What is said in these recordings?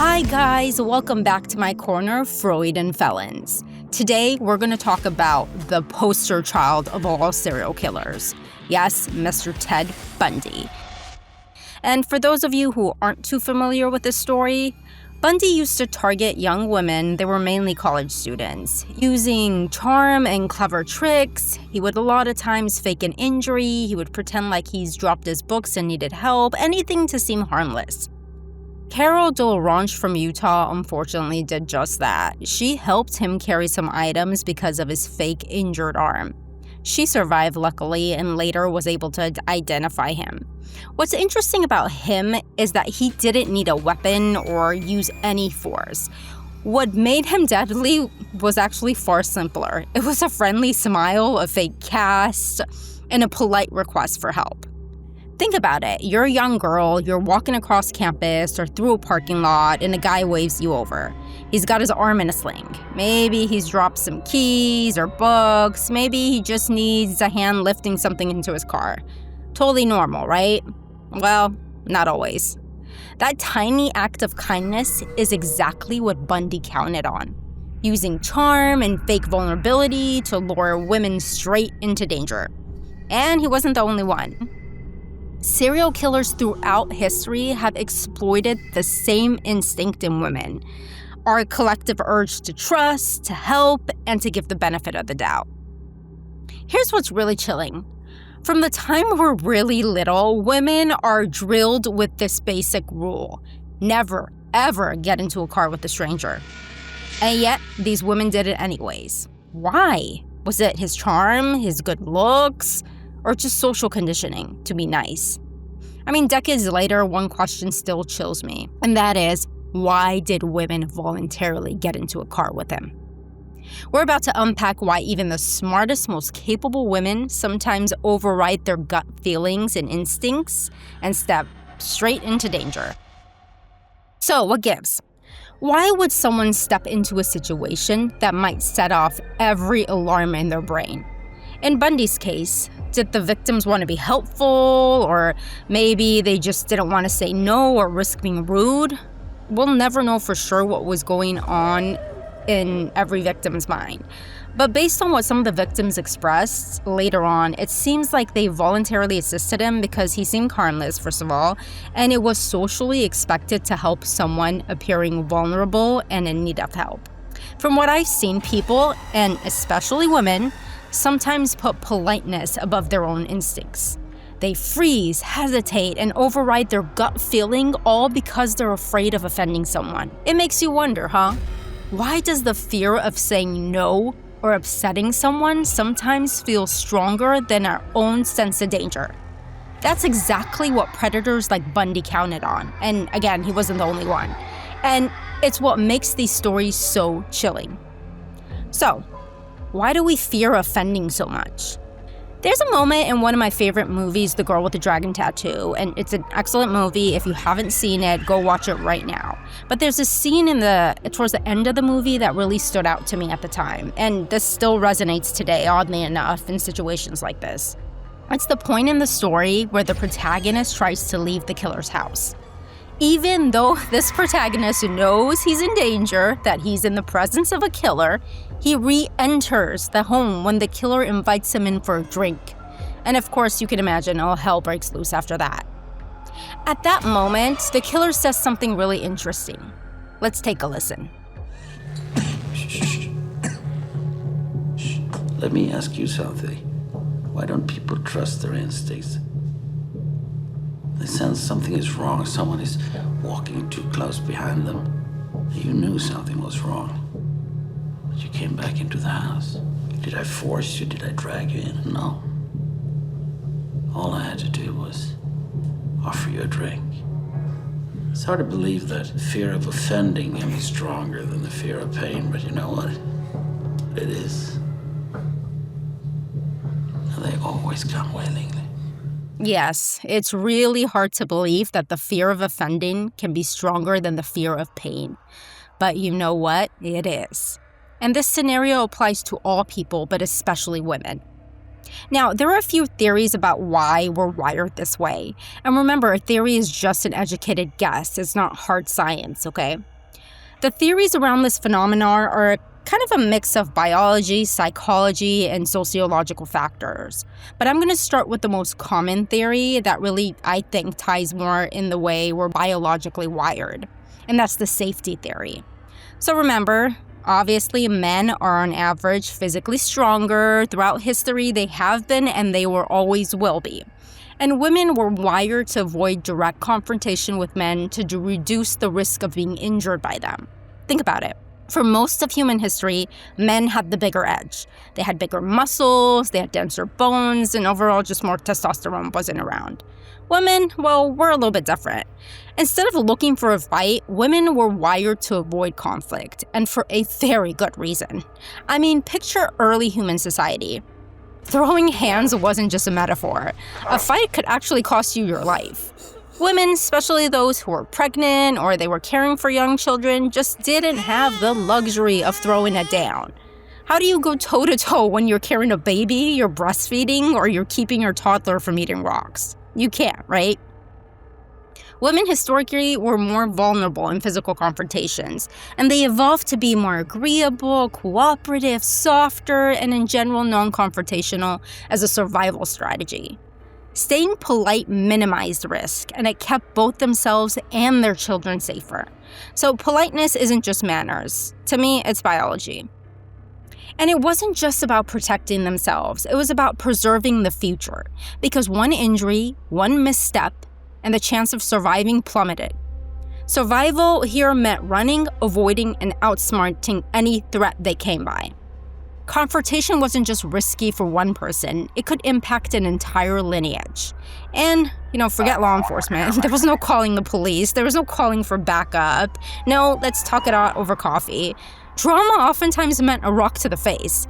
Hi guys, welcome back to my corner, Freud and Felons. Today we're going to talk about the poster child of all serial killers. Yes, Mr. Ted Bundy. And for those of you who aren't too familiar with this story, Bundy used to target young women, they were mainly college students, using charm and clever tricks. He would a lot of times fake an injury, he would pretend like he's dropped his books and needed help, anything to seem harmless. Carol DeLarange from Utah unfortunately did just that. She helped him carry some items because of his fake injured arm. She survived luckily and later was able to identify him. What's interesting about him is that he didn't need a weapon or use any force. What made him deadly was actually far simpler. It was a friendly smile, a fake cast, and a polite request for help. Think about it. You're a young girl, you're walking across campus or through a parking lot, and a guy waves you over. He's got his arm in a sling. Maybe he's dropped some keys or books. Maybe he just needs a hand lifting something into his car. Totally normal, right? Well, not always. That tiny act of kindness is exactly what Bundy counted on, using charm and fake vulnerability to lure women straight into danger. And he wasn't the only one. Serial killers throughout history have exploited the same instinct in women, our collective urge to trust, to help, and to give the benefit of the doubt. Here's what's really chilling. From the time we're really little, women are drilled with this basic rule: never, ever get into a car with a stranger. And yet, these women did it anyways. Why? Was it his charm, his good looks, or just social conditioning to be nice? I mean, decades later, one question still chills me, and that is, why did women voluntarily get into a car with him? We're about to unpack why even the smartest, most capable women sometimes override their gut feelings and instincts and step straight into danger. So, what gives? Why would someone step into a situation that might set off every alarm in their brain? In Bundy's case, did the victims want to be helpful, or maybe they just didn't want to say no or risk being rude? We'll never know for sure what was going on in every victim's mind. But based on what some of the victims expressed later on, it seems like they voluntarily assisted him because he seemed harmless, first of all, and it was socially expected to help someone appearing vulnerable and in need of help. From what I've seen, people, and especially women, sometimes put politeness above their own instincts. They freeze, hesitate, and override their gut feeling, all because they're afraid of offending someone. It makes you wonder, huh? Why does the fear of saying no or upsetting someone sometimes feel stronger than our own sense of danger? That's exactly what predators like Bundy counted on. And again, he wasn't the only one. And it's what makes these stories so chilling. So, why do we fear offending so much? There's a moment in one of my favorite movies, The Girl with the Dragon Tattoo, and it's an excellent movie. If you haven't seen it, go watch it right now. But there's a scene towards the end of the movie that really stood out to me at the time, and this still resonates today, oddly enough, in situations like this. It's the point in the story where the protagonist tries to leave the killer's house. Even though this protagonist knows he's in danger, that he's in the presence of a killer, he re-enters the home when the killer invites him in for a drink. And of course, you can imagine all hell breaks loose after that. At that moment, the killer says something really interesting. Let's take a listen. Shh. Let me ask you something. Why don't people trust their instincts? They sense something is wrong, someone is walking too close behind them. You knew something was wrong, but you came back into the house. Did I force you? Did I drag you in? No. All I had to do was offer you a drink. It's hard to believe that fear of offending can be stronger than the fear of pain, but you know what? It is. And they always come willingly. Yes, it's really hard to believe that the fear of offending can be stronger than the fear of pain. But you know what? It is. And this scenario applies to all people, but especially women. Now, there are a few theories about why we're wired this way. And remember, a theory is just an educated guess. It's not hard science, okay? The theories around this phenomenon are kind of a mix of biology, psychology, and sociological factors. But I'm going to start with the most common theory that really, I think, ties more in the way we're biologically wired. And that's the safety theory. So remember, obviously, men are on average physically stronger. Throughout history, they have been and they will always will be. And women were wired to avoid direct confrontation with men to reduce the risk of being injured by them. Think about it. For most of human history, men had the bigger edge. They had bigger muscles, they had denser bones, and overall just more testosterone wasn't around. Women, well, we're a little bit different. Instead of looking for a fight, women were wired to avoid conflict, and for a very good reason. I mean, picture early human society. Throwing hands wasn't just a metaphor. A fight could actually cost you your life. Women, especially those who were pregnant or they were caring for young children, just didn't have the luxury of throwing it down. How do you go toe-to-toe when you're carrying a baby, you're breastfeeding, or you're keeping your toddler from eating rocks? You can't, right? Women historically were more vulnerable in physical confrontations, and they evolved to be more agreeable, cooperative, softer, and in general non-confrontational as a survival strategy. Staying polite minimized risk, and it kept both themselves and their children safer. So politeness isn't just manners. To me, it's biology. And it wasn't just about protecting themselves. It was about preserving the future. Because one injury, one misstep, and the chance of surviving plummeted. Survival here meant running, avoiding, and outsmarting any threat they came by. Confrontation wasn't just risky for one person, it could impact an entire lineage. And, forget law enforcement. There was no calling the police, there was no calling for backup. No, let's talk it out over coffee. Drama oftentimes meant a rock to the face.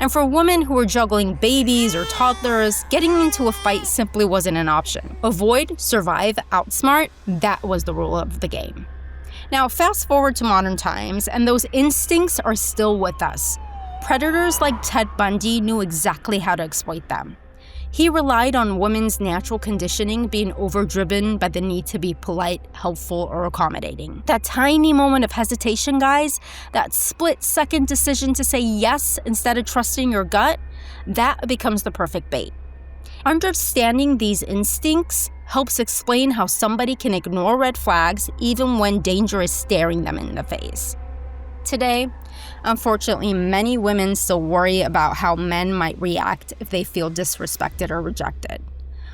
And for women who were juggling babies or toddlers, getting into a fight simply wasn't an option. Avoid, survive, outsmart, that was the rule of the game. Now, fast forward to modern times, and those instincts are still with us. Predators like Ted Bundy knew exactly how to exploit them. He relied on women's natural conditioning being overdriven by the need to be polite, helpful, or accommodating. That tiny moment of hesitation, guys, that split-second decision to say yes instead of trusting your gut, that becomes the perfect bait. Understanding these instincts helps explain how somebody can ignore red flags even when danger is staring them in the face. Today, unfortunately, many women still worry about how men might react if they feel disrespected or rejected.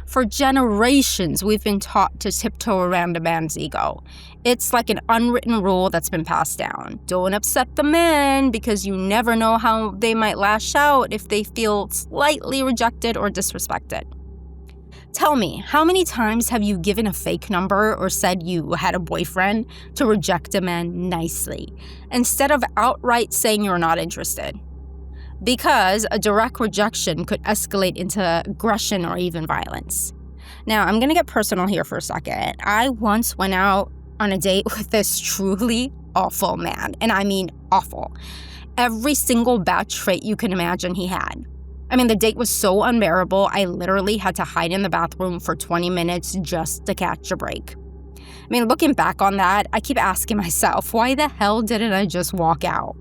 For generations, we've been taught to tiptoe around a man's ego. It's like an unwritten rule that's been passed down. Don't upset the men because you never know how they might lash out if they feel slightly rejected or disrespected. Tell me, how many times have you given a fake number or said you had a boyfriend to reject a man nicely, instead of outright saying you're not interested? Because a direct rejection could escalate into aggression or even violence. Now, I'm going to get personal here for a second. I once went out on a date with this truly awful man, and I mean awful. Every single bad trait you can imagine he had. The date was so unbearable, I literally had to hide in the bathroom for 20 minutes just to catch a break. Looking back on that, I keep asking myself, why the hell didn't I just walk out?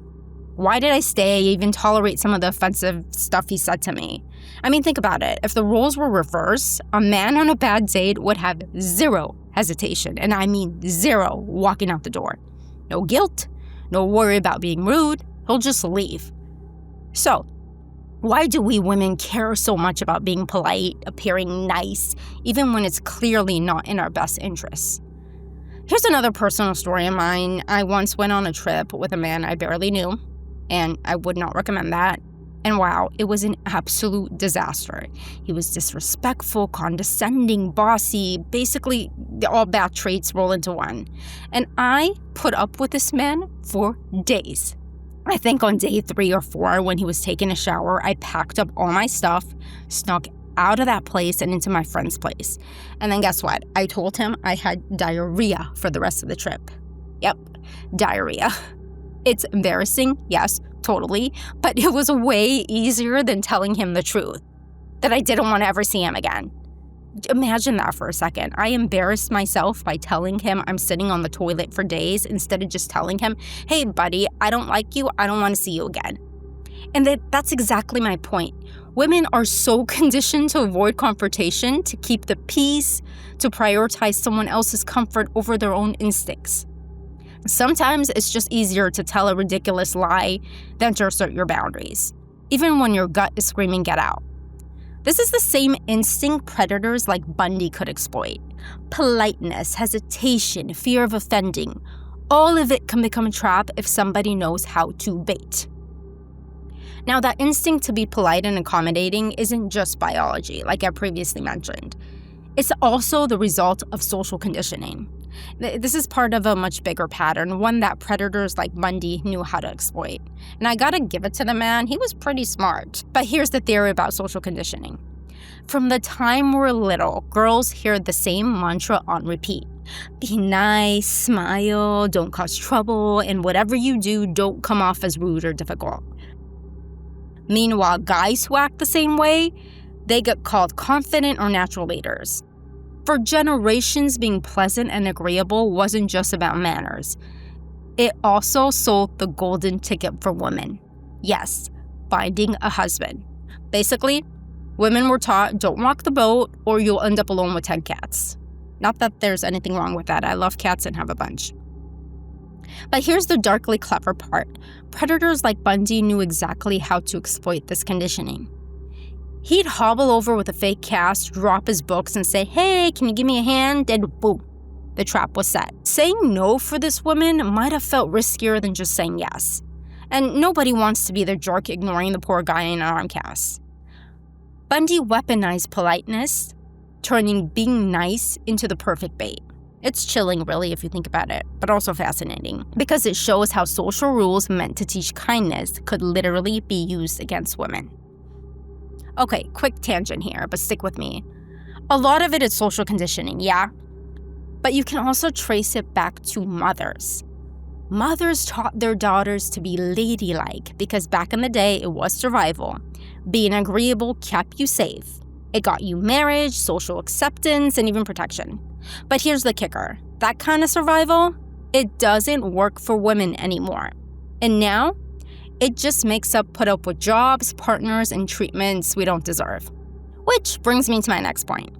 Why did I stay, even tolerate some of the offensive stuff he said to me? Think about it. If the roles were reversed, a man on a bad date would have zero hesitation, and I mean zero, walking out the door. No guilt, no worry about being rude, he'll just leave. So, why do we women care so much about being polite, appearing nice, even when it's clearly not in our best interests? Here's another personal story of mine. I once went on a trip with a man I barely knew, and I would not recommend that. And wow, it was an absolute disaster. He was disrespectful, condescending, bossy, basically all bad traits roll into one. And I put up with this man for days. I think on day 3 or 4, when he was taking a shower, I packed up all my stuff, snuck out of that place and into my friend's place. And then guess what? I told him I had diarrhea for the rest of the trip. Yep, diarrhea. It's embarrassing, yes, totally, but it was way easier than telling him the truth. that I didn't want to ever see him again. Imagine that for a second. I embarrassed myself by telling him I'm sitting on the toilet for days instead of just telling him, hey, buddy, I don't like you. I don't want to see you again. And that's exactly my point. Women are so conditioned to avoid confrontation, to keep the peace, to prioritize someone else's comfort over their own instincts. Sometimes it's just easier to tell a ridiculous lie than to assert your boundaries, even when your gut is screaming, get out. This is the same instinct predators like Bundy could exploit. Politeness, hesitation, fear of offending, all of it can become a trap if somebody knows how to bait. Now, that instinct to be polite and accommodating isn't just biology, like I previously mentioned. It's also the result of social conditioning. This is part of a much bigger pattern, one that predators like Bundy knew how to exploit. And I gotta give it to the man, he was pretty smart. But here's the theory about social conditioning. From the time we're little, girls hear the same mantra on repeat. Be nice, smile, don't cause trouble, and whatever you do, don't come off as rude or difficult. Meanwhile, guys who act the same way, they get called confident or natural leaders. For generations, being pleasant and agreeable wasn't just about manners. It also sold the golden ticket for women. Yes, finding a husband. Basically, women were taught, don't rock the boat or you'll end up alone with 10 cats. Not that there's anything wrong with that. I love cats and have a bunch. But here's the darkly clever part. Predators like Bundy knew exactly how to exploit this conditioning. He'd hobble over with a fake cast, drop his books, and say, hey, can you give me a hand? And boom, the trap was set. Saying no for this woman might have felt riskier than just saying yes. And nobody wants to be the jerk ignoring the poor guy in an arm cast. Bundy weaponized politeness, turning being nice into the perfect bait. It's chilling, really, if you think about it, but also fascinating, because it shows how social rules meant to teach kindness could literally be used against women. Okay, quick tangent here, but stick with me. A lot of it is social conditioning, yeah? But you can also trace it back to mothers. Mothers taught their daughters to be ladylike because back in the day, it was survival. Being agreeable kept you safe. It got you marriage, social acceptance, and even protection. But here's the kicker. That kind of survival, it doesn't work for women anymore. And now, it just makes us put up with jobs, partners, and treatments we don't deserve. Which brings me to my next point.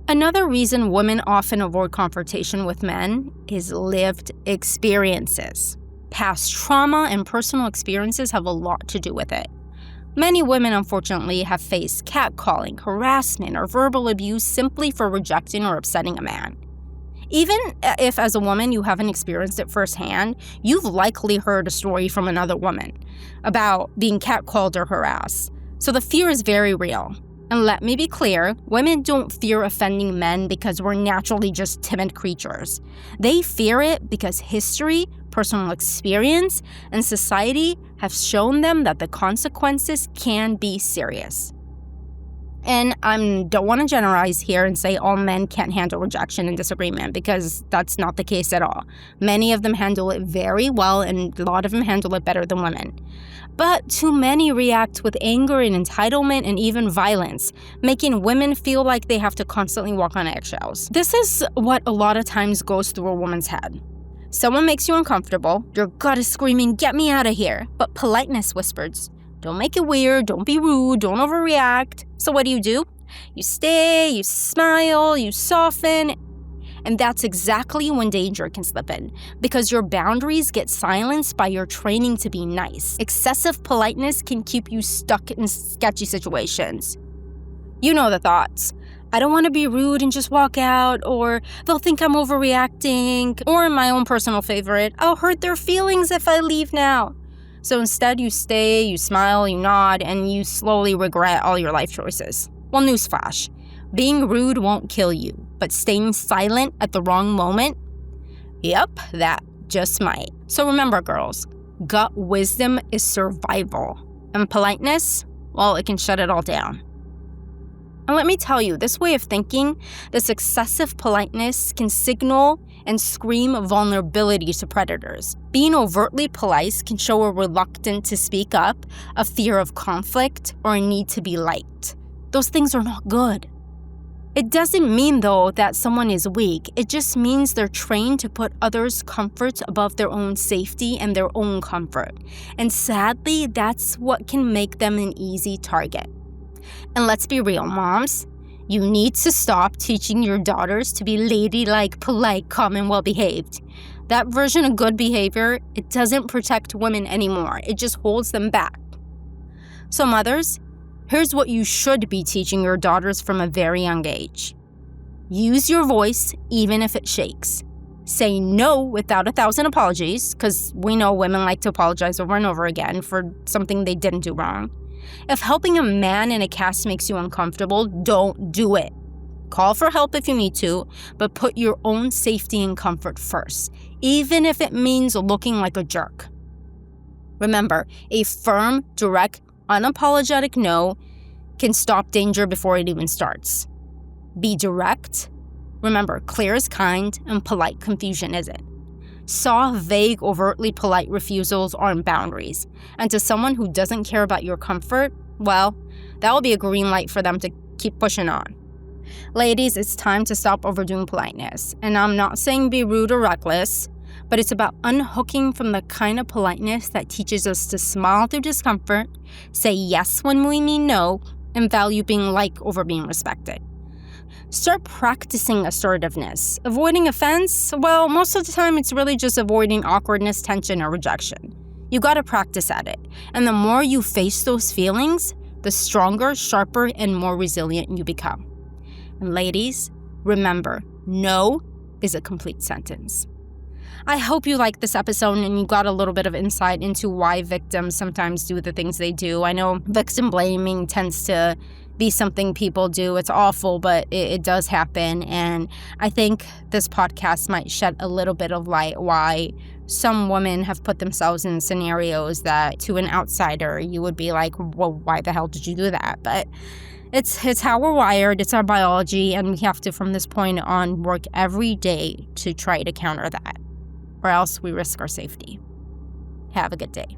Another reason women often avoid confrontation with men is lived experiences. Past trauma and personal experiences have a lot to do with it. Many women, unfortunately, have faced catcalling, harassment, or verbal abuse simply for rejecting or upsetting a man. Even if, as a woman, you haven't experienced it firsthand, you've likely heard a story from another woman about being catcalled or harassed. So the fear is very real. And let me be clear, women don't fear offending men because we're naturally just timid creatures. They fear it because history, personal experience, and society have shown them that the consequences can be serious. And I don't want to generalize here and say all men can't handle rejection and disagreement, because that's not the case at all. Many of them handle it very well, and a lot of them handle it better than women. But too many react with anger and entitlement and even violence, making women feel like they have to constantly walk on eggshells. This is what a lot of times goes through a woman's head. Someone makes you uncomfortable, your gut is screaming, get me out of here, but politeness whispers, don't make it weird, don't be rude, don't overreact. So what do? You stay, you smile, you soften. And that's exactly when danger can slip in, because your boundaries get silenced by your training to be nice. Excessive politeness can keep you stuck in sketchy situations. You know the thoughts. I don't want to be rude and just walk out, or they'll think I'm overreacting, or my own personal favorite, I'll hurt their feelings if I leave now. So instead, you stay, you smile, you nod, and you slowly regret all your life choices. Well, newsflash, being rude won't kill you, but staying silent at the wrong moment, yep, that just might. So remember, girls, gut wisdom is survival, and politeness, well, it can shut it all down. And let me tell you, this way of thinking, this excessive politeness can signal and scream vulnerability to predators. Being overtly polite can show a reluctance to speak up, a fear of conflict, or a need to be liked. Those things are not good. It doesn't mean, though, that someone is weak. It just means they're trained to put others' comfort above their own safety and their own comfort. And sadly, that's what can make them an easy target. And let's be real, moms. You need to stop teaching your daughters to be ladylike, polite, calm, and well-behaved. That version of good behavior, it doesn't protect women anymore. It just holds them back. So mothers, here's what you should be teaching your daughters from a very young age. Use your voice even if it shakes. Say no without 1,000 apologies, because we know women like to apologize over and over again for something they didn't do wrong. If helping a man in a cast makes you uncomfortable, don't do it. Call for help if you need to, but put your own safety and comfort first, even if it means looking like a jerk. Remember, a firm, direct, unapologetic no can stop danger before it even starts. Be direct. Remember, clear is kind and polite confusion isn't. Soft, vague, overtly polite refusals aren't boundaries. And to someone who doesn't care about your comfort, well, that will be a green light for them to keep pushing on. Ladies, it's time to stop overdoing politeness. And I'm not saying be rude or reckless, but it's about unhooking from the kind of politeness that teaches us to smile through discomfort, say yes when we mean no, and value being liked over being respected. Start practicing assertiveness. Avoiding offense? Well, most of the time it's really just avoiding awkwardness, tension, or rejection. You gotta practice at it. And the more you face those feelings, the stronger, sharper, and more resilient you become. And ladies, remember, no is a complete sentence. I hope you liked this episode and you got a little bit of insight into why victims sometimes do the things they do. I know victim blaming tends to be something people do. It's awful, but it does happen. And I think this podcast might shed a little bit of light why some women have put themselves in scenarios that to an outsider, you would be like, well, why the hell did you do that? But it's how we're wired. It's our biology. And we have to, from this point on, work every day to try to counter that, or else we risk our safety. Have a good day.